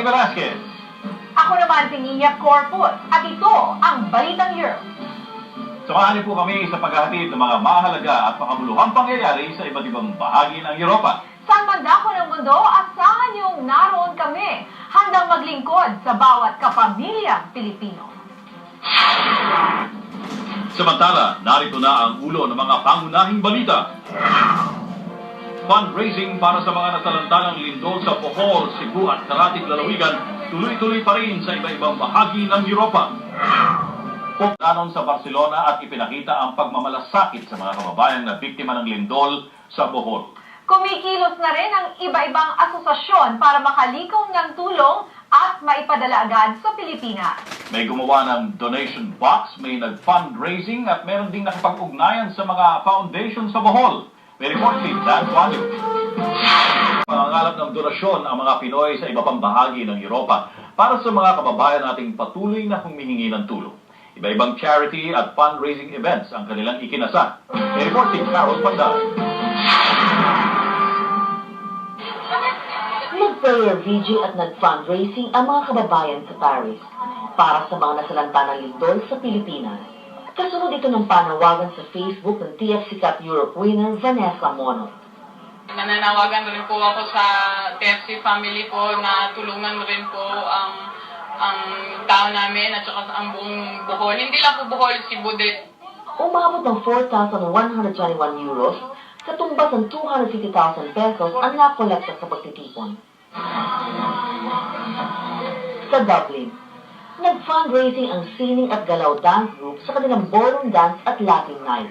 Velasquez. Ako naman si Nina Corpus at ito ang Balitang Europe. Samahan niyo po kami sa paghahatid ng mga mahalaga at makabuluhang pangyayari sa iba't ibang bahagi ng Europa. Saan man dako ng mundo, asahan niyong naroon kami, handang maglingkod sa bawat kapamilyang Pilipino. Samantala, narito na ang ulo ng mga pangunahing balita. Fundraising para sa mga nasalantalang lindol sa Bohol, Cebu at Karatig Lalawigan tuloy-tuloy pa rin sa iba-ibang bahagi ng Europa. Pagdanon sa Barcelona at ipinakita ang pagmamalasakit sa mga kababayang na biktima ng lindol sa Bohol. Kumikilos na rin ang iba-ibang asosasyon para makalikom ng tulong at maipadala agad sa Pilipinas. May gumawa ng donation box, may nag-fundraising at meron ding nakipag-ugnayan sa mga foundation sa Bohol. May report si Dan Juanyo. Mangangalap ng donasyon ang mga Pinoy sa iba pang bahagi ng Europa para sa mga kababayan nating patuloy na humihingi ng tulong. Iba-ibang charity at fundraising events ang kanilang ikinasa. May report si Carol Panday. Nag-prayer vigil at nag-fundraising ang mga kababayan sa Paris para sa mga nasalanta ng lindol sa Pilipinas. Kasunod ito ng panawagan sa Facebook ng TFC Cup Europe winner Vanessa Mono. Nananawagan rin po ako sa TFC family po na tulungan rin po ang tao namin at saka ang buong Bohol. Hindi lang po Bohol, Cebu din. Umabot ng 4,121 euros, katumbas ng 250,000 pesos ang nakolekta sa pagtitipon. Sa Dublin, nag-fundraising ang Sining at Galaw Dance Group sa kanilang ballroom dance at Latin night.